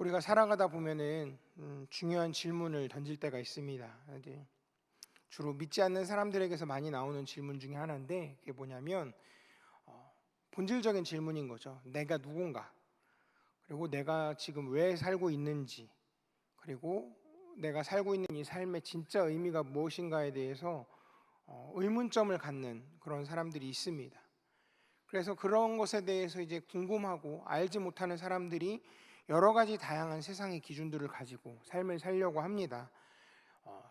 우리가 살아가다 보면은 중요한 질문을 던질 때가 있습니다. 주로 믿지 않는 사람들에게서 많이 나오는 질문 중에 하나인데, 그게 뭐냐면 본질적인 질문인 거죠. 내가 누군가, 그리고 내가 지금 왜 살고 있는지, 그리고 내가 살고 있는 이 삶의 진짜 의미가 무엇인가에 대해서 의문점을 갖는 그런 사람들이 있습니다. 그래서 그런 것에 대해서 이제 궁금하고 알지 못하는 사람들이 여러 가지 다양한 세상의 기준들을 가지고 삶을 살려고 합니다.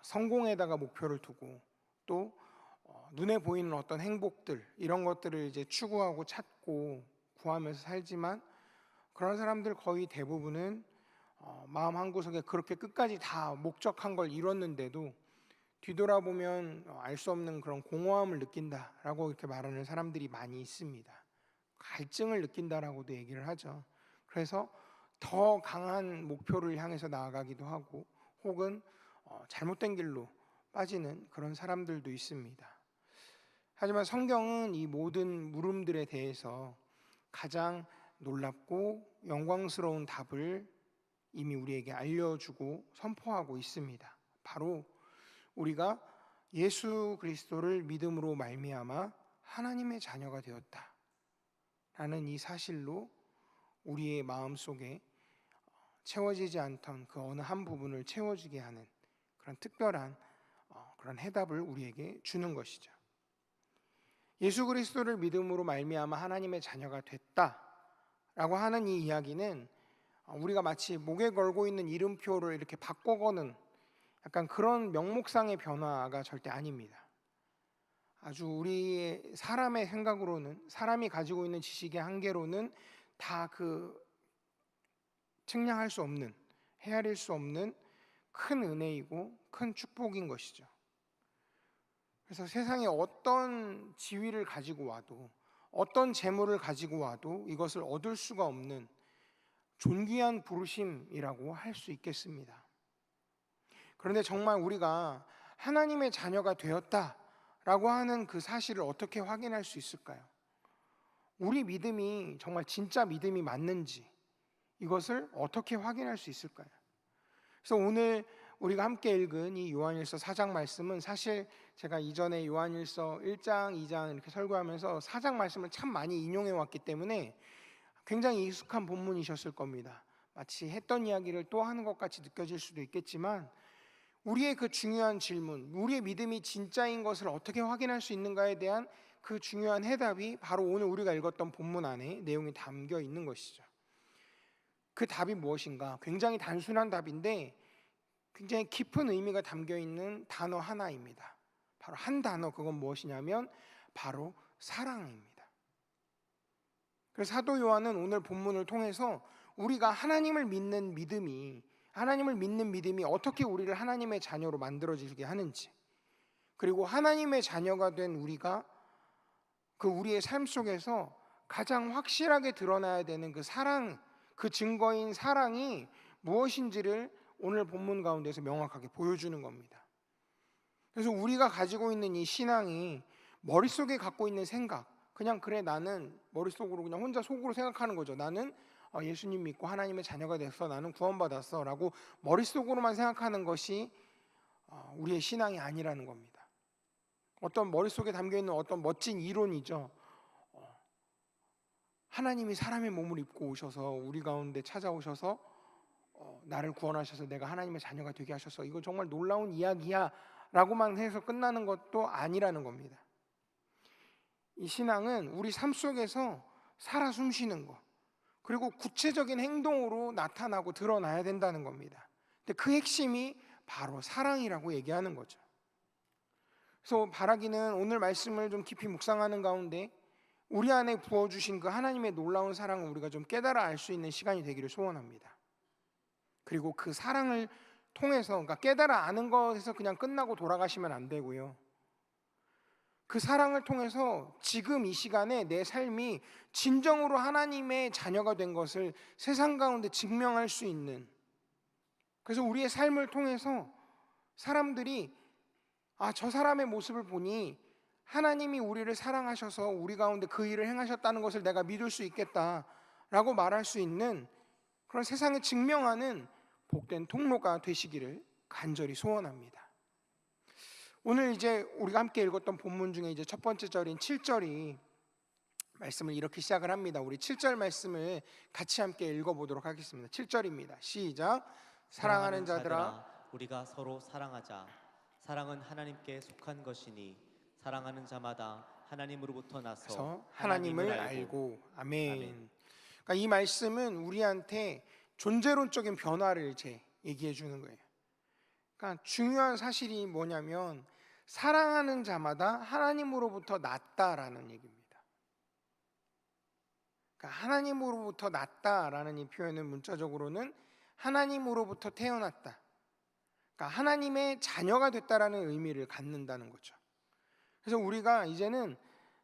성공에다가 목표를 두고, 또 눈에 보이는 어떤 행복들, 이런 것들을 이제 추구하고 찾고 구하면서 살지만, 그런 사람들 거의 대부분은 마음 한구석에 그렇게 끝까지 다 목적한 걸 이뤘는데도 뒤돌아보면 알 수 없는 그런 공허함을 느낀다라고 이렇게 말하는 사람들이 많이 있습니다. 갈증을 느낀다라고도 얘기를 하죠. 그래서 더 강한 목표를 향해서 나아가기도 하고, 혹은 잘못된 길로 빠지는 그런 사람들도 있습니다. 하지만 성경은 이 모든 물음들에 대해서 가장 놀랍고 영광스러운 답을 이미 우리에게 알려주고 선포하고 있습니다. 바로 우리가 예수 그리스도를 믿음으로 말미암아 하나님의 자녀가 되었다 라는 이 사실로 우리의 마음속에 채워지지 않던 그 어느 한 부분을 채워지게 하는 그런 특별한 그런 해답을 우리에게 주는 것이죠. 예수 그리스도를 믿음으로 말미암아 하나님의 자녀가 됐다라고 하는 이 이야기는 우리가 마치 목에 걸고 있는 이름표를 이렇게 바꿔거는 약간 그런 명목상의 변화가 절대 아닙니다. 아주 우리의 사람의 생각으로는, 사람이 가지고 있는 지식의 한계로는 다 측량할 수 없는, 헤아릴 수 없는 큰 은혜이고 큰 축복인 것이죠. 그래서 세상에 어떤 지위를 가지고 와도, 어떤 재물을 가지고 와도 이것을 얻을 수가 없는 존귀한 부르심이라고 할 수 있겠습니다. 그런데 정말 우리가 하나님의 자녀가 되었다라고 하는 그 사실을 어떻게 확인할 수 있을까요? 우리 믿음이 정말 진짜 믿음이 맞는지 이것을 어떻게 확인할 수 있을까요? 그래서 오늘 우리가 함께 읽은 이 요한일서 4장 말씀은, 사실 제가 이전에 요한일서 1장, 2장 이렇게 설교하면서 4장 말씀을 참 많이 인용해 왔기 때문에 굉장히 익숙한 본문이셨을 겁니다. 마치 했던 이야기를 또 하는 것 같이 느껴질 수도 있겠지만, 우리의 그 중요한 질문, 우리의 믿음이 진짜인 것을 어떻게 확인할 수 있는가에 대한 그 중요한 해답이 바로 오늘 우리가 읽었던 본문 안에 내용이 담겨 있는 것이죠. 그 답이 무엇인가? 굉장히 단순한 답인데 굉장히 깊은 의미가 담겨 있는 단어 하나입니다. 바로 한 단어, 그건 무엇이냐면 바로 사랑입니다. 그래서 사도 요한은 오늘 본문을 통해서 우리가 하나님을 믿는 믿음이 어떻게 우리를 하나님의 자녀로 만들어지게 하는지, 그리고 하나님의 자녀가 된 우리가 그 우리의 삶 속에서 가장 확실하게 드러나야 되는 그 사랑, 그 증거인 사랑이 무엇인지를 오늘 본문 가운데서 명확하게 보여주는 겁니다. 그래서 우리가 가지고 있는 이 신앙이 머릿속에 갖고 있는 생각, 그냥 그래 나는 머릿속으로 그냥 혼자 속으로 생각하는 거죠. 나는 예수님 믿고 하나님의 자녀가 됐어, 나는 구원받았어 라고 머릿속으로만 생각하는 것이 우리의 신앙이 아니라는 겁니다. 어떤 머릿속에 담겨있는 어떤 멋진 이론이죠. 하나님이 사람의 몸을 입고 오셔서 우리 가운데 찾아오셔서 나를 구원하셔서 내가 하나님의 자녀가 되게 하셔서 이거 정말 놀라운 이야기야 라고만 해서 끝나는 것도 아니라는 겁니다. 이 신앙은 우리 삶 속에서 살아 숨쉬는 것, 그리고 구체적인 행동으로 나타나고 드러나야 된다는 겁니다. 근데 그 핵심이 바로 사랑이라고 얘기하는 거죠. 그래서 바라기는 오늘 말씀을 좀 깊이 묵상하는 가운데 우리 안에 부어주신 그 하나님의 놀라운 사랑을 우리가 좀 깨달아 알 수 있는 시간이 되기를 소원합니다. 그리고 그 사랑을 통해서, 그러니까 깨달아 아는 것에서 그냥 끝나고 돌아가시면 안 되고요, 그 사랑을 통해서 지금 이 시간에 내 삶이 진정으로 하나님의 자녀가 된 것을 세상 가운데 증명할 수 있는, 그래서 우리의 삶을 통해서 사람들이 저 사람의 모습을 보니 하나님이 우리를 사랑하셔서 우리 가운데 그 일을 행하셨다는 것을 내가 믿을 수 있겠다라고 말할 수 있는 그런 세상에 증명하는 복된 통로가 되시기를 간절히 소원합니다. 오늘 이제 우리가 함께 읽었던 본문 중에 이제 첫 번째 절인 7절이 말씀을 이렇게 시작을 합니다. 우리 7절 말씀을 같이 함께 읽어보도록 하겠습니다. 7절입니다. 시작. 사랑하는 자들아, 우리가 서로 사랑하자. 사랑은 하나님께 속한 것이니 사랑하는 자마다 하나님으로부터 나서 하나님을 알고. 아멘. 그러니까 이 말씀은 우리한테 존재론적인 변화를 이제 얘기해 주는 거예요. 그러니까 중요한 사실이 뭐냐면 사랑하는 자마다 하나님으로부터 났다라는 얘기입니다. 그러니까 하나님으로부터 났다라는 이 표현은 문자적으로는 하나님으로부터 태어났다, 그러니까 하나님의 자녀가 됐다라는 의미를 갖는다는 거죠. 그래서 우리가 이제는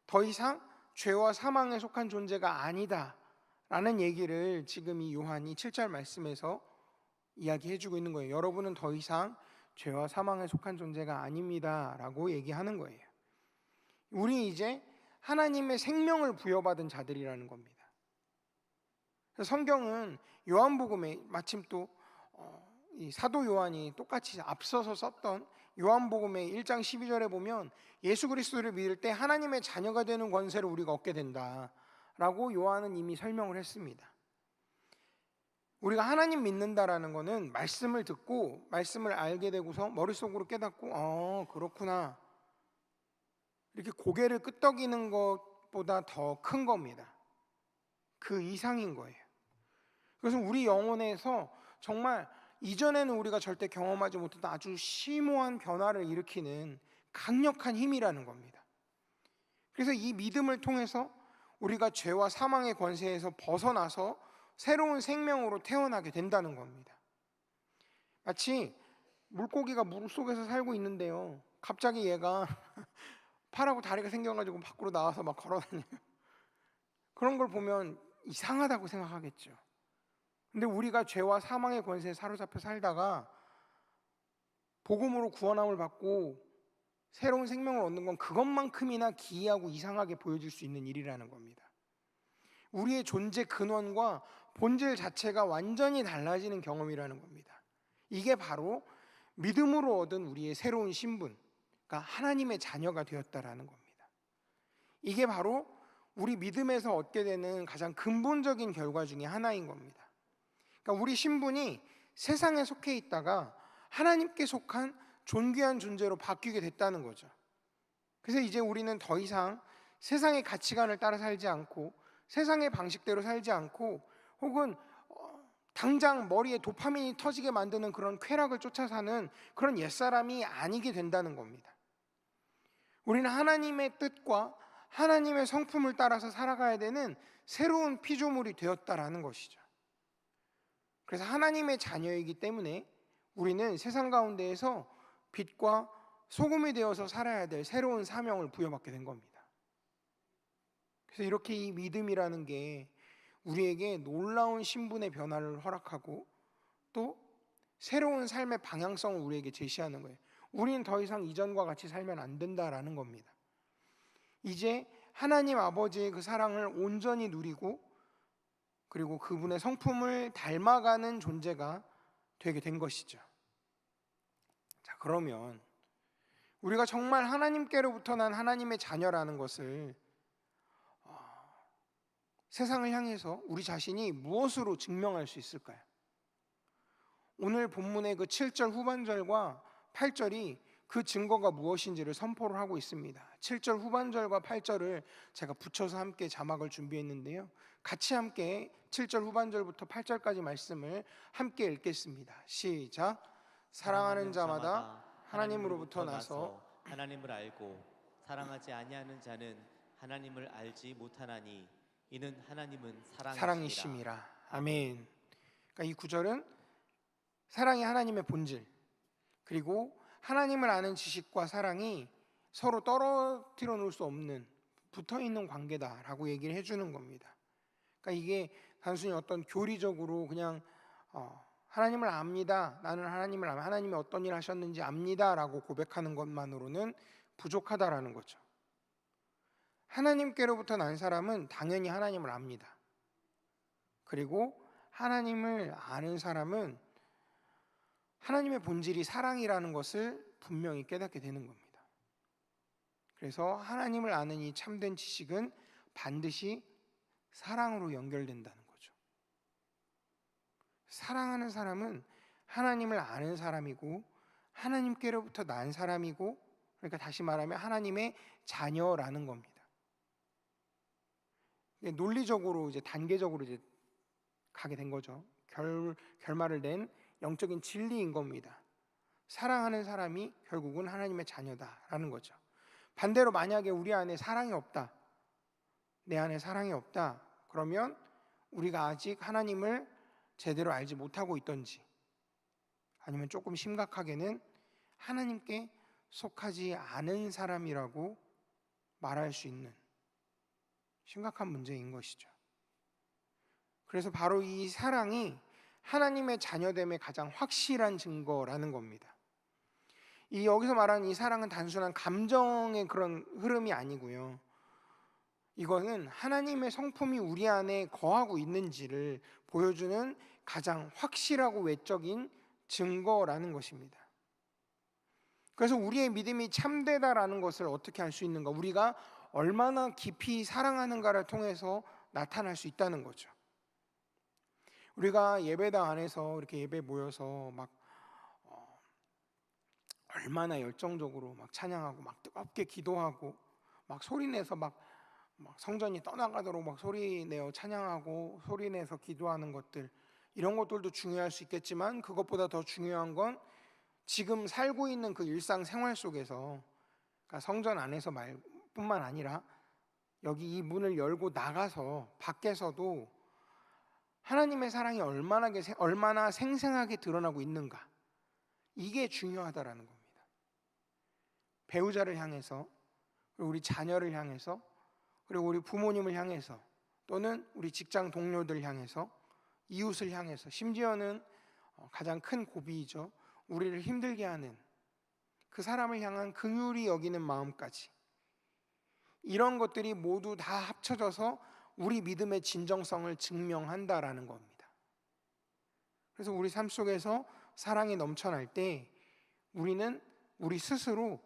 더 이상 죄와 사망에 속한 존재가 아니다라는 얘기를 지금 이 요한이 7절 말씀에서 이야기해주고 있는 거예요. 여러분은 더 이상 죄와 사망에 속한 존재가 아닙니다라고 얘기하는 거예요. 우리 이제 하나님의 생명을 부여받은 자들이라는 겁니다. 그래서 성경은 요한복음에 마침 또 이 사도 요한이 똑같이 앞서서 썼던 요한복음의 1장 12절에 보면 예수 그리스도를 믿을 때 하나님의 자녀가 되는 권세를 우리가 얻게 된다라고 요한은 이미 설명을 했습니다. 우리가 하나님 믿는다라는 것은 말씀을 듣고 말씀을 알게 되고서 머릿속으로 깨닫고 그렇구나, 이렇게 고개를 끄덕이는 것보다 더 큰 겁니다. 그 이상인 거예요. 그래서 우리 영혼에서 정말 이전에는 우리가 절대 경험하지 못했던 아주 심오한 변화를 일으키는 강력한 힘이라는 겁니다. 그래서 이 믿음을 통해서 우리가 죄와 사망의 권세에서 벗어나서 새로운 생명으로 태어나게 된다는 겁니다. 마치 물고기가 물속에서 살고 있는데요, 갑자기 얘가 팔하고 다리가 생겨가지고 밖으로 나와서 막 걸어다녀요. 그런 걸 보면 이상하다고 생각하겠죠. 근데 우리가 죄와 사망의 권세에 사로잡혀 살다가 복음으로 구원함을 받고 새로운 생명을 얻는 건 그것만큼이나 기이하고 이상하게 보여질 수 있는 일이라는 겁니다. 우리의 존재 근원과 본질 자체가 완전히 달라지는 경험이라는 겁니다. 이게 바로 믿음으로 얻은 우리의 새로운 신분, 그러니까 하나님의 자녀가 되었다라는 겁니다. 이게 바로 우리 믿음에서 얻게 되는 가장 근본적인 결과 중에 하나인 겁니다. 그러니까 우리 신분이 세상에 속해 있다가 하나님께 속한 존귀한 존재로 바뀌게 됐다는 거죠. 그래서 이제 우리는 더 이상 세상의 가치관을 따라 살지 않고 세상의 방식대로 살지 않고 혹은 당장 머리에 도파민이 터지게 만드는 그런 쾌락을 쫓아 사는 그런 옛사람이 아니게 된다는 겁니다. 우리는 하나님의 뜻과 하나님의 성품을 따라서 살아가야 되는 새로운 피조물이 되었다라는 것이죠. 그래서 하나님의 자녀이기 때문에 우리는 세상 가운데에서 빛과 소금이 되어서 살아야 될 새로운 사명을 부여받게 된 겁니다. 그래서 이렇게 이 믿음이라는 게 우리에게 놀라운 신분의 변화를 허락하고 또 새로운 삶의 방향성을 우리에게 제시하는 거예요. 우리는 더 이상 이전과 같이 살면 안 된다라는 겁니다. 이제 하나님 아버지의 그 사랑을 온전히 누리고 그리고 그분의 성품을 닮아가는 존재가 되게 된 것이죠. 자, 그러면 우리가 정말 하나님께로부터 난 하나님의 자녀라는 것을 세상을 향해서 우리 자신이 무엇으로 증명할 수 있을까요? 오늘 본문의 그 7절 후반절과 8절이 그 증거가 무엇인지를 선포를 하고 있습니다. 7절 후반절과 8절을 제가 붙여서 함께 자막을 준비했는데요, 같이 함께 7절 후반절부터 8절까지 말씀을 함께 읽겠습니다. 시작. 사랑하는 자마다 하나님으로부터 나서 하나님을 알고 사랑하지 아니하는 자는 하나님을 알지 못하나니 이는 하나님은 사랑이심이라. 아멘. 그러니까 이 구절은 사랑이 하나님의 본질, 그리고 하나님을 아는 지식과 사랑이 서로 떨어뜨려 놓을 수 없는 붙어있는 관계다라고 얘기를 해주는 겁니다. 그러니까 이게 단순히 어떤 교리적으로 그냥 하나님을 압니다, 나는 하나님을 압니다, 하나님이 어떤 일 하셨는지 압니다 라고 고백하는 것만으로는 부족하다라는 거죠. 하나님께로부터 난 사람은 당연히 하나님을 압니다. 그리고 하나님을 아는 사람은 하나님의 본질이 사랑이라는 것을 분명히 깨닫게 되는 겁니다. 그래서 하나님을 아는 이 참된 지식은 반드시 사랑으로 연결된다는 거죠. 사랑하는 사람은 하나님을 아는 사람이고 하나님께로부터 난 사람이고, 그러니까 다시 말하면 하나님의 자녀라는 겁니다. 논리적으로 이제 단계적으로 이제 가게 된 거죠. 결말을 낸 영적인 진리인 겁니다. 사랑하는 사람이 결국은 하나님의 자녀다라는 거죠. 반대로 만약에 우리 안에 사랑이 없다, 내 안에 사랑이 없다, 그러면 우리가 아직 하나님을 제대로 알지 못하고 있던지, 아니면 조금 심각하게는 하나님께 속하지 않은 사람이라고 말할 수 있는 심각한 문제인 것이죠. 그래서 바로 이 사랑이 하나님의 자녀됨의 가장 확실한 증거라는 겁니다. 이 여기서 말하는 이 사랑은 단순한 감정의 그런 흐름이 아니고요. 이거는 하나님의 성품이 우리 안에 거하고 있는지를 보여주는 가장 확실하고 외적인 증거라는 것입니다. 그래서 우리의 믿음이 참되다라는 것을 어떻게 알 수 있는가? 우리가 얼마나 깊이 사랑하는가를 통해서 나타날 수 있다는 거죠. 우리가 예배당 안에서 이렇게 예배 모여서 막 얼마나 열정적으로 막 찬양하고 막 뜨겁게 기도하고 막 소리내서 막 성전이 떠나가도록 막 소리내어 찬양하고 소리내서 기도하는 것들, 이런 것들도 중요할 수 있겠지만 그것보다 더 중요한 건 지금 살고 있는 그 일상생활 속에서, 그러니까 성전 안에서 뿐만 아니라 여기 이 문을 열고 나가서 밖에서도 하나님의 사랑이 얼마나 생생하게 드러나고 있는가, 이게 중요하다라는 겁니다. 배우자를 향해서, 그리고 우리 자녀를 향해서, 그리고 우리 부모님을 향해서, 또는 우리 직장 동료들 향해서, 이웃을 향해서, 심지어는 가장 큰 고비이죠. 우리를 힘들게 하는 그 사람을 향한 긍휼히 여기는 마음까지, 이런 것들이 모두 다 합쳐져서 우리 믿음의 진정성을 증명한다라는 겁니다. 그래서 우리 삶 속에서 사랑이 넘쳐날 때 우리는 우리 스스로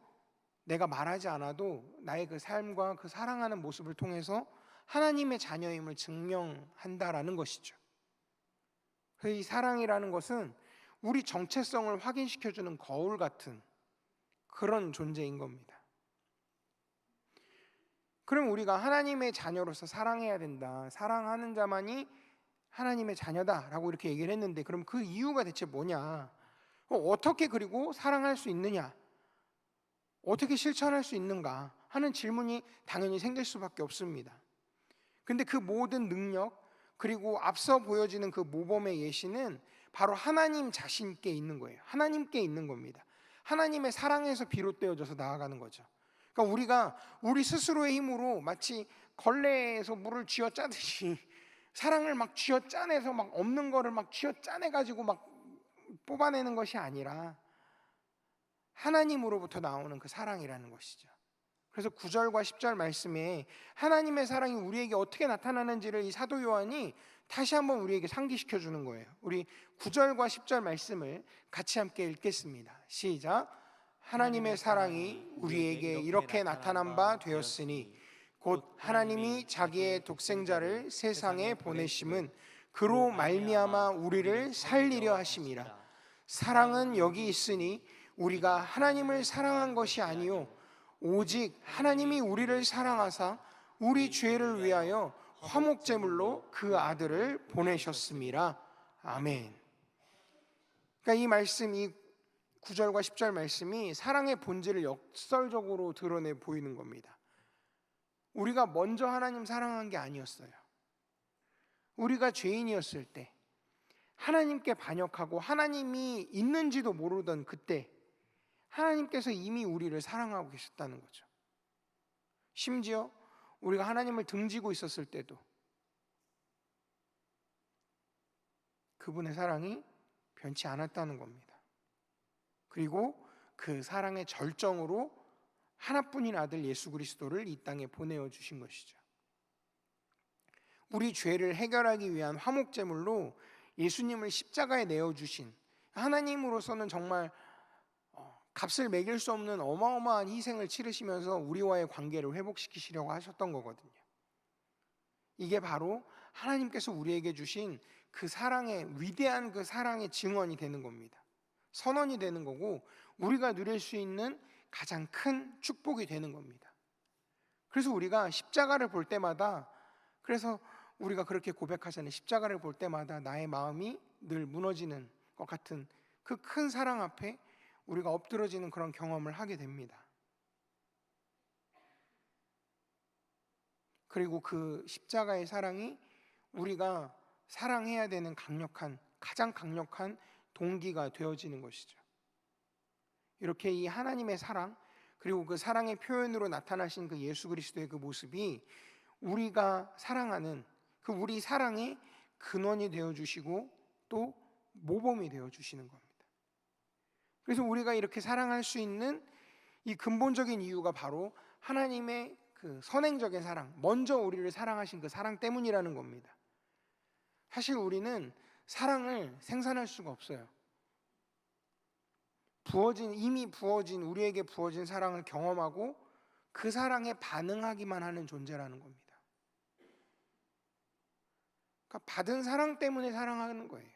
내가 말하지 않아도 나의 그 삶과 그 사랑하는 모습을 통해서 하나님의 자녀임을 증명한다라는 것이죠. 그래서 이 사랑이라는 것은 우리 정체성을 확인시켜주는 거울 같은 그런 존재인 겁니다. 그럼 우리가 하나님의 자녀로서 사랑해야 된다, 사랑하는 자만이 하나님의 자녀다라고 이렇게 얘기를 했는데, 그럼 그 이유가 대체 뭐냐? 어떻게 그리고 사랑할 수 있느냐? 어떻게 실천할 수 있는가 하는 질문이 당연히 생길 수밖에 없습니다. 근데 그 모든 능력, 그리고 앞서 보여지는 그 모범의 예시는 바로 하나님 자신께 있는 거예요. 하나님께 있는 겁니다. 하나님의 사랑에서 비롯되어져서 나아가는 거죠. 그러니까 우리가 우리 스스로의 힘으로 마치 걸레에서 물을 쥐어짜듯이 사랑을 막 쥐어짜내서 막 없는 거를 막 쥐어짜내가지고 막 뽑아내는 것이 아니라 하나님으로부터 나오는 그 사랑이라는 것이죠. 그래서 9절과 10절 말씀에 하나님의 사랑이 우리에게 어떻게 나타나는지를 이 사도 요한이 다시 한번 우리에게 상기시켜 주는 거예요. 우리 9절과 10절 말씀을 같이 함께 읽겠습니다. 시작. 하나님의 사랑이 우리에게 이렇게 나타난 바 되었으니 곧 하나님이 자기의 독생자를 세상에 보내심은 그로 말미암아 우리를 살리려 하심이라. 사랑은 여기 있으니 우리가 하나님을 사랑한 것이 아니요 오직 하나님이 우리를 사랑하사 우리 죄를 위하여 화목제물로 그 아들을 보내셨음이라. 아멘. 그러니까 이 말씀, 이 9절과 10절 말씀이 사랑의 본질을 역설적으로 드러내 보이는 겁니다. 우리가 먼저 하나님 사랑한 게 아니었어요. 우리가 죄인이었을 때, 하나님께 반역하고 하나님이 있는지도 모르던 그때 하나님께서 이미 우리를 사랑하고 계셨다는 거죠. 심지어 우리가 하나님을 등지고 있었을 때도 그분의 사랑이 변치 않았다는 겁니다. 그리고 그 사랑의 절정으로 하나뿐인 아들 예수 그리스도를 이 땅에 보내어 주신 것이죠. 우리 죄를 해결하기 위한 화목제물로 예수님을 십자가에 내어주신 하나님으로서는 정말 값을 매길 수 없는 어마어마한 희생을 치르시면서 우리와의 관계를 회복시키시려고 하셨던 거거든요. 이게 바로 하나님께서 우리에게 주신 그 사랑의 위대한 그 사랑의 증언이 되는 겁니다. 선언이 되는 거고 우리가 누릴 수 있는 가장 큰 축복이 되는 겁니다. 그래서 우리가 십자가를 볼 때마다, 그래서 우리가 그렇게 고백하잖아요. 십자가를 볼 때마다 나의 마음이 늘 무너지는 것 같은 그 큰 사랑 앞에 우리가 엎드러지는 그런 경험을 하게 됩니다. 그리고 그 십자가의 사랑이 우리가 사랑해야 되는 가장 강력한 동기가 되어지는 것이죠. 이렇게 이 하나님의 사랑, 그리고 그 사랑의 표현으로 나타나신 그 예수 그리스도의 그 모습이 우리가 사랑하는 그 우리 사랑의 근원이 되어주시고 또 모범이 되어주시는 겁니다. 그래서 우리가 이렇게 사랑할 수 있는 이 근본적인 이유가 바로 하나님의 그 선행적인 사랑, 먼저 우리를 사랑하신 그 사랑 때문이라는 겁니다. 사실 우리는 사랑을 생산할 수가 없어요. 이미 부어진, 우리에게 부어진 사랑을 경험하고 그 사랑에 반응하기만 하는 존재라는 겁니다. 그러니까 받은 사랑 때문에 사랑하는 거예요.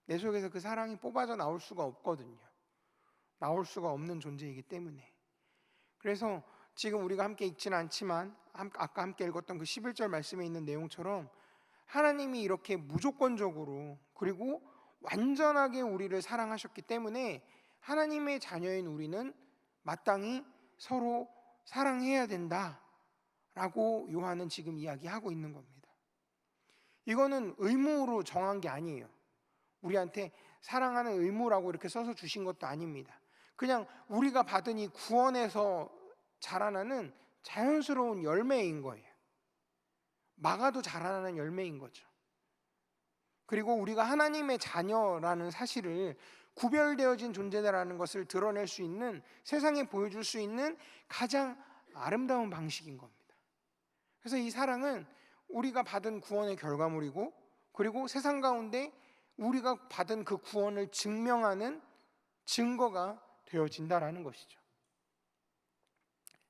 내 속에서 그 사랑이 뽑아져 나올 수가 없거든요. 나올 수가 없는 존재이기 때문에. 그래서 지금 우리가 함께 읽지는 않지만 아까 함께 읽었던 그 11절 말씀에 있는 내용처럼 하나님이 이렇게 무조건적으로 그리고 완전하게 우리를 사랑하셨기 때문에 하나님의 자녀인 우리는 마땅히 서로 사랑해야 된다라고 요한은 지금 이야기하고 있는 겁니다. 이거는 의무로 정한 게 아니에요. 우리한테 사랑하는 의무라고 이렇게 써서 주신 것도 아닙니다. 그냥 우리가 받은 이 구원에서 자라나는 자연스러운 열매인 거예요. 막아도 자라나는 열매인 거죠. 그리고 우리가 하나님의 자녀라는 사실을 구별되어진 존재다라는 것을 드러낼 수 있는, 세상에 보여줄 수 있는 가장 아름다운 방식인 겁니다. 그래서 이 사랑은 우리가 받은 구원의 결과물이고, 그리고 세상 가운데 우리가 받은 그 구원을 증명하는 증거가 되어진다라는 것이죠.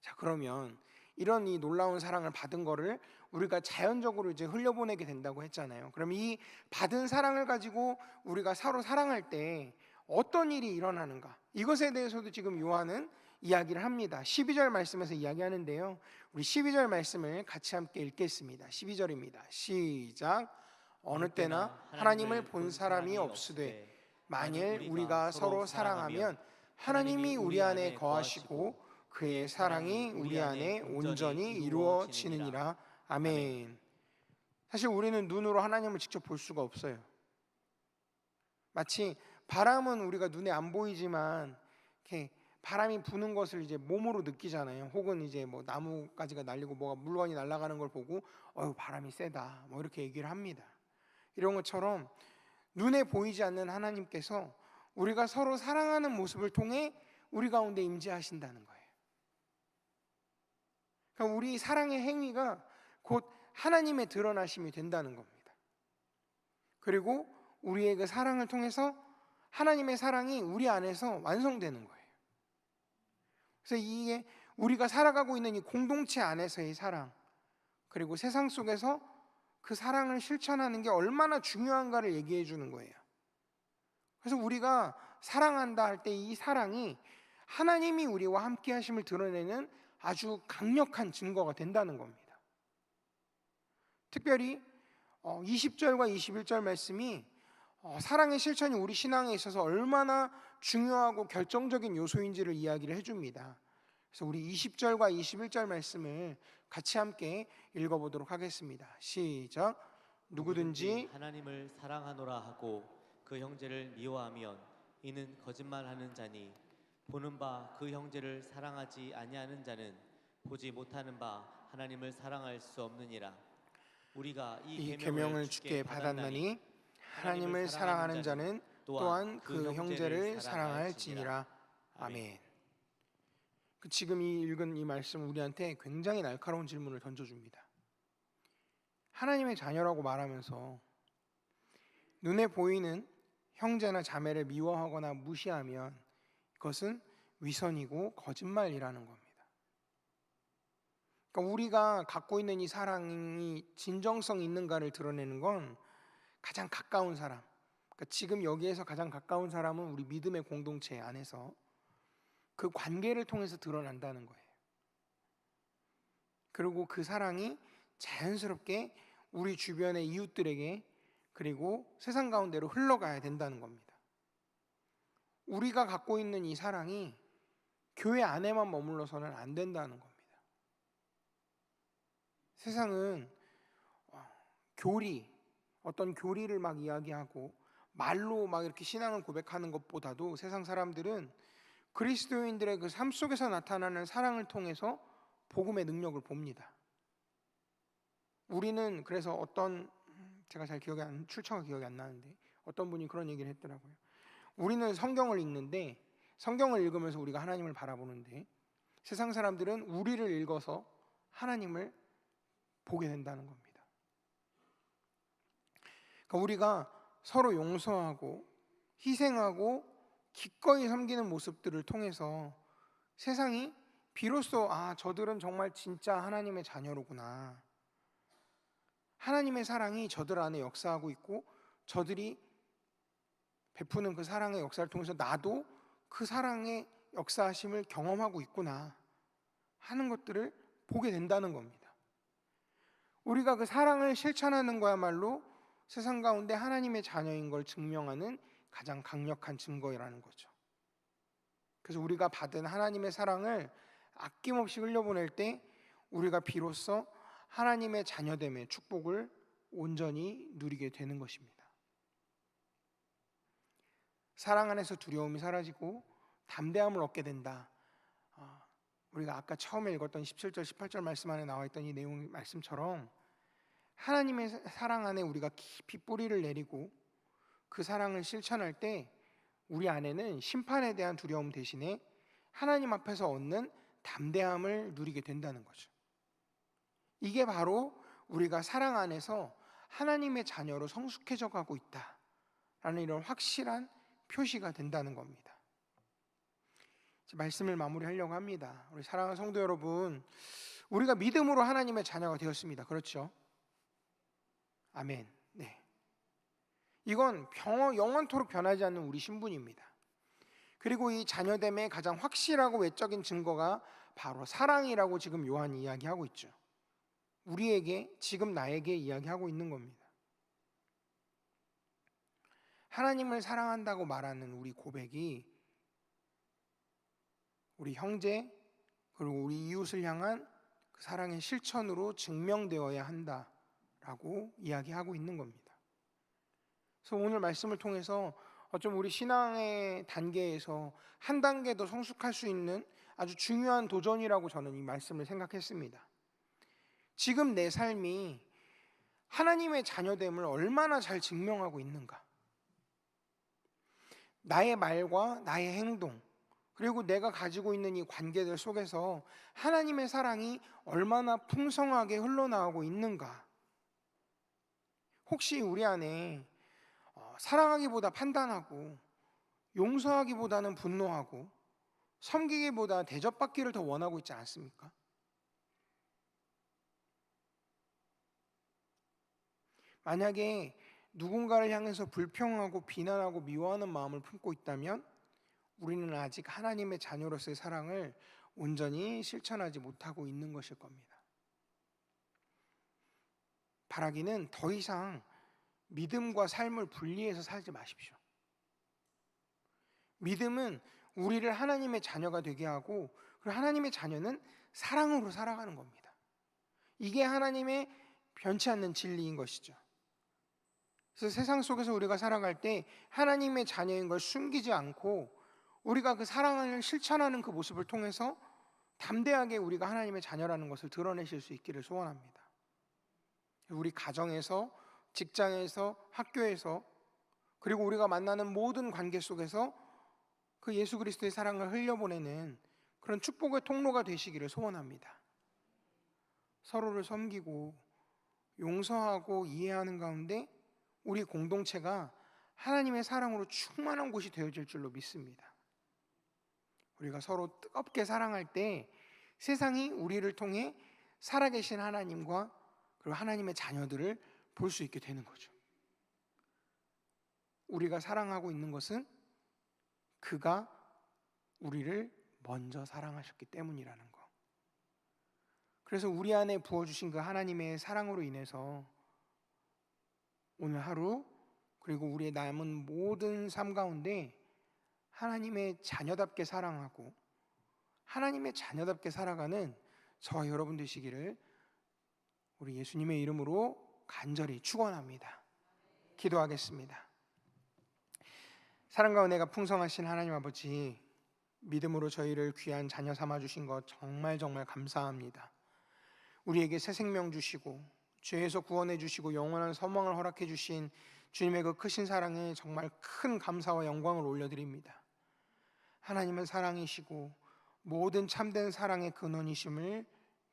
자, 그러면 이런 이 놀라운 사랑을 받은 거를 우리가 자연적으로 이제 흘려보내게 된다고 했잖아요. 그럼 이 받은 사랑을 가지고 우리가 서로 사랑할 때 어떤 일이 일어나는가? 이것에 대해서도 지금 요한은 이야기를 합니다. 12절 말씀에서 이야기하는데요. 우리 12절 말씀을 같이 함께 읽겠습니다. 12절입니다. 시작. 어느 때나 하나님을 본 사람이 없으되 만일 우리가 서로 사랑하면 하나님이 우리 안에 거하시고 그의 사랑이 우리 안에 온전히 이루어지느니라. 아멘. 사실 우리는 눈으로 하나님을 직접 볼 수가 없어요. 마치 바람은 우리가 눈에 안 보이지만 이렇게 바람이 부는 것을 이제 몸으로 느끼잖아요. 혹은 이제 뭐 나뭇가지가 날리고 뭐가 물건이 날아가는 걸 보고 바람이 세다 뭐 이렇게 얘기를 합니다. 이런 것처럼 눈에 보이지 않는 하나님께서 우리가 서로 사랑하는 모습을 통해 우리 가운데 임재하신다는 거예요. 그러니까 우리 사랑의 행위가 곧 하나님의 드러나심이 된다는 겁니다. 그리고 우리의 그 사랑을 통해서 하나님의 사랑이 우리 안에서 완성되는 거예요. 그래서 이게 우리가 살아가고 있는 이 공동체 안에서의 사랑, 그리고 세상 속에서 그 사랑을 실천하는 게 얼마나 중요한가를 얘기해 주는 거예요. 그래서 우리가 사랑한다 할 때 이 사랑이 하나님이 우리와 함께 하심을 드러내는 아주 강력한 증거가 된다는 겁니다. 특별히 20절과 21절 말씀이 사랑의 실천이 우리 신앙에 있어서 얼마나 중요하고 결정적인 요소인지를 이야기를 해줍니다. 그래서 우리 20절과 21절 말씀을 같이 함께 읽어보도록 하겠습니다. 시작. 누구든지 하나님을 사랑하노라 하고 그 형제를 미워하면 이는 거짓말하는 자니 보는 바 그 형제를 사랑하지 아니하는 자는 보지 못하는 바 하나님을 사랑할 수 없느니라. 우리가 이 계명을 주께 받았나니 하나님을 사랑하는 자는 또한 그 형제를 사랑할지니라. 아멘. 지금 읽은 이 말씀 우리한테 굉장히 날카로운 질문을 던져줍니다. 하나님의 자녀라고 말하면서 눈에 보이는 형제나 자매를 미워하거나 무시하면 그것은 위선이고 거짓말이라는 겁니다. 그러니까 우리가 갖고 있는 이 사랑이 진정성 있는가를 드러내는 건 가장 가까운 사람, 그러니까 지금 여기에서 가장 가까운 사람은 우리 믿음의 공동체 안에서 그 관계를 통해서 드러난다는 거예요. 그리고 그 사랑이 자연스럽게 우리 주변의 이웃들에게 그리고 세상 가운데로 흘러가야 된다는 겁니다. 우리가 갖고 있는 이 사랑이 교회 안에만 머물러서는 안 된다는 겁니다. 세상은 어떤 교리를 막 이야기하고 말로 막 이렇게 신앙을 고백하는 것보다도 세상 사람들은 그리스도인들의 그 삶 속에서 나타나는 사랑을 통해서 복음의 능력을 봅니다. 우리는 그래서 제가 잘 출처가 기억이 안 나는데 어떤 분이 그런 얘기를 했더라고요. 우리는 성경을 읽는데, 성경을 읽으면서 우리가 하나님을 바라보는데 세상 사람들은 우리를 읽어서 하나님을 보게 된다는 겁니다. 그러니까 우리가 서로 용서하고 희생하고 기꺼이 섬기는 모습들을 통해서 세상이 비로소 저들은 정말 진짜 하나님의 자녀로구나, 하나님의 사랑이 저들 안에 역사하고 있고 저들이 베푸는 그 사랑의 역사를 통해서 나도 그 사랑의 역사하심을 경험하고 있구나 하는 것들을 보게 된다는 겁니다. 우리가 그 사랑을 실천하는 거야말로 세상 가운데 하나님의 자녀인 걸 증명하는 가장 강력한 증거라는 거죠. 그래서 우리가 받은 하나님의 사랑을 아낌없이 흘려보낼 때 우리가 비로소 하나님의 자녀됨의 축복을 온전히 누리게 되는 것입니다. 사랑 안에서 두려움이 사라지고 담대함을 얻게 된다. 우리가 아까 처음에 읽었던 17절, 18절 말씀 안에 나와 있던 이 내용 말씀처럼 하나님의 사랑 안에 우리가 깊이 뿌리를 내리고 그 사랑을 실천할 때 우리 안에는 심판에 대한 두려움 대신에 하나님 앞에서 얻는 담대함을 누리게 된다는 거죠. 이게 바로 우리가 사랑 안에서 하나님의 자녀로 성숙해져 가고 있다라는 이런 확실한 표시가 된다는 겁니다. 말씀을 마무리하려고 합니다. 우리 사랑하는 성도 여러분, 우리가 믿음으로 하나님의 자녀가 되었습니다. 그렇죠? 아멘. 네. 이건 영원토록 변하지 않는 우리 신분입니다. 그리고 이 자녀됨의 가장 확실하고 외적인 증거가 바로 사랑이라고 지금 요한이 이야기하고 있죠. 우리에게, 지금 나에게 이야기하고 있는 겁니다. 하나님을 사랑한다고 말하는 우리 고백이 우리 형제 그리고 우리 이웃을 향한 그 사랑의 실천으로 증명되어야 한다라고 이야기하고 있는 겁니다. 그래서 오늘 말씀을 통해서 어쩜 우리 신앙의 단계에서 한 단계 더 성숙할 수 있는 아주 중요한 도전이라고 저는 이 말씀을 생각했습니다. 지금 내 삶이 하나님의 자녀됨을 얼마나 잘 증명하고 있는가, 나의 말과 나의 행동 그리고 내가 가지고 있는 이 관계들 속에서 하나님의 사랑이 얼마나 풍성하게 흘러나오고 있는가. 혹시 우리 안에 사랑하기보다 판단하고 용서하기보다는 분노하고 섬기기보다 대접받기를 더 원하고 있지 않습니까? 만약에 누군가를 향해서 불평하고 비난하고 미워하는 마음을 품고 있다면 우리는 아직 하나님의 자녀로서의 사랑을 온전히 실천하지 못하고 있는 것일 겁니다. 바라기는 더 이상 믿음과 삶을 분리해서 살지 마십시오. 믿음은 우리를 하나님의 자녀가 되게 하고, 그리고 하나님의 자녀는 사랑으로 살아가는 겁니다. 이게 하나님의 변치 않는 진리인 것이죠. 그래서 세상 속에서 우리가 살아갈 때 하나님의 자녀인 걸 숨기지 않고 우리가 그 사랑을 실천하는 그 모습을 통해서 담대하게 우리가 하나님의 자녀라는 것을 드러내실 수 있기를 소원합니다. 우리 가정에서, 직장에서, 학교에서, 그리고 우리가 만나는 모든 관계 속에서 그 예수 그리스도의 사랑을 흘려보내는 그런 축복의 통로가 되시기를 소원합니다. 서로를 섬기고 용서하고 이해하는 가운데 우리 공동체가 하나님의 사랑으로 충만한 곳이 되어질 줄로 믿습니다. 우리가 서로 뜨겁게 사랑할 때 세상이 우리를 통해 살아계신 하나님과 그리고 하나님의 자녀들을 볼 수 있게 되는 거죠. 우리가 사랑하고 있는 것은 그가 우리를 먼저 사랑하셨기 때문이라는 거. 그래서 우리 안에 부어주신 그 하나님의 사랑으로 인해서 오늘 하루 그리고 우리의 남은 모든 삶 가운데 하나님의 자녀답게 사랑하고 하나님의 자녀답게 살아가는 저와 여러분 되시기를 우리 예수님의 이름으로 간절히 축원합니다. 기도하겠습니다. 사랑과 은혜가 풍성하신 하나님 아버지, 믿음으로 저희를 귀한 자녀 삼아 주신 것 정말 감사합니다. 우리에게 새 생명 주시고 죄에서 구원해 주시고 영원한 소망을 허락해 주신 주님의 그 크신 사랑에 정말 큰 감사와 영광을 올려드립니다. 하나님은 사랑이시고 모든 참된 사랑의 근원이심을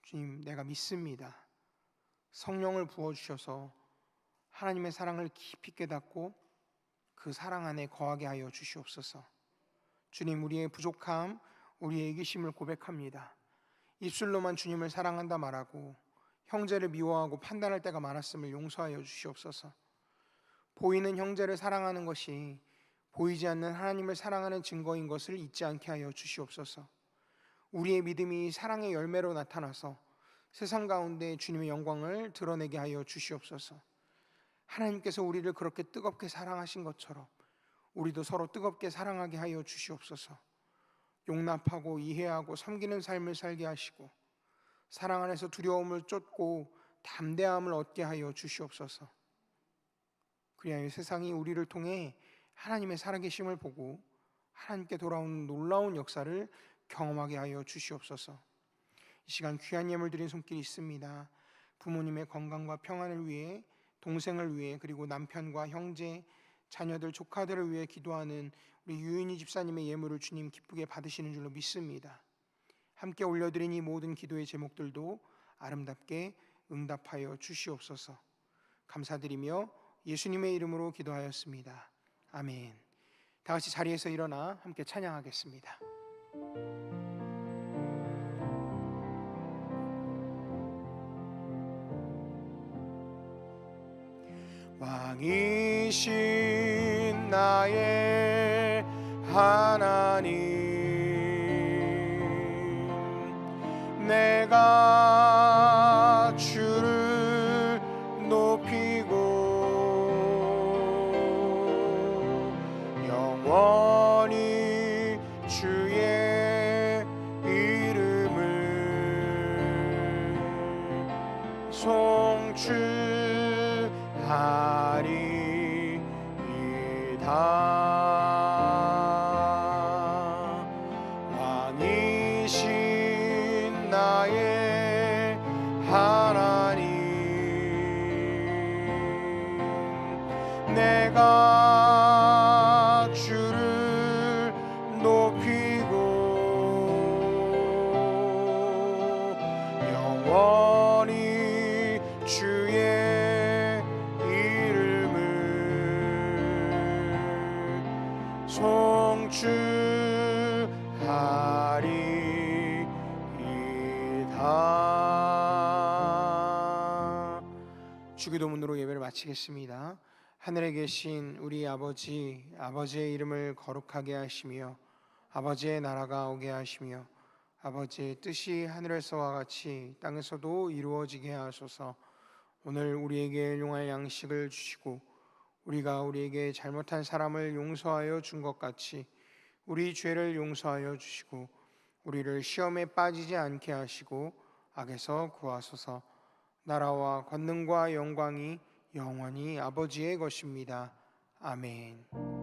주님 내가 믿습니다. 성령을 부어주셔서 하나님의 사랑을 깊이 깨닫고 그 사랑 안에 거하게 하여 주시옵소서. 주님, 우리의 부족함, 우리의 이기심을 고백합니다. 입술로만 주님을 사랑한다 말하고 형제를 미워하고 판단할 때가 많았음을 용서하여 주시옵소서. 보이는 형제를 사랑하는 것이 보이지 않는 하나님을 사랑하는 증거인 것을 잊지 않게 하여 주시옵소서. 우리의 믿음이 사랑의 열매로 나타나서 세상 가운데 주님의 영광을 드러내게 하여 주시옵소서. 하나님께서 우리를 그렇게 뜨겁게 사랑하신 것처럼 우리도 서로 뜨겁게 사랑하게 하여 주시옵소서. 용납하고 이해하고 섬기는 삶을 살게 하시고 사랑 안에서 두려움을 쫓고 담대함을 얻게 하여 주시옵소서. 그리하여 세상이 우리를 통해 하나님의 살아계심을 보고 하나님께 돌아온 놀라운 역사를 경험하게 하여 주시옵소서. 이 시간 귀한 예물 드린 손길이 있습니다. 부모님의 건강과 평안을 위해, 동생을 위해, 그리고 남편과 형제, 자녀들, 조카들을 위해 기도하는 우리 유인희 집사님의 예물을 주님 기쁘게 받으시는 줄로 믿습니다. 함께 올려드린 이 모든 기도의 제목들도 아름답게 응답하여 주시옵소서. 감사드리며 예수님의 이름으로 기도하였습니다. 아멘. 다 같이 자리에서 일어나 함께 찬양하겠습니다. 왕이신 나의 하나님, 내가 주를 높이고 영원히 주의 이름을 송축하리이다. 왕이신 나의 하나님, 내가 주를 높이고 영원히 주의 이름을 송축하리이다. 주기도문으로 예배를 마치겠습니다. 하늘에 계신 우리 아버지, 아버지의 이름을 거룩하게 하시며 아버지의 나라가 오게 하시며 아버지의 뜻이 하늘에서와 같이 땅에서도 이루어지게 하소서. 오늘 우리에게 일용할 양식을 주시고 우리가 우리에게 잘못한 사람을 용서하여 준 것 같이 우리 죄를 용서하여 주시고 우리를 시험에 빠지지 않게 하시고 악에서 구하소서. 나라와 권능과 영광이 영원히 아버지의 것입니다. 아멘.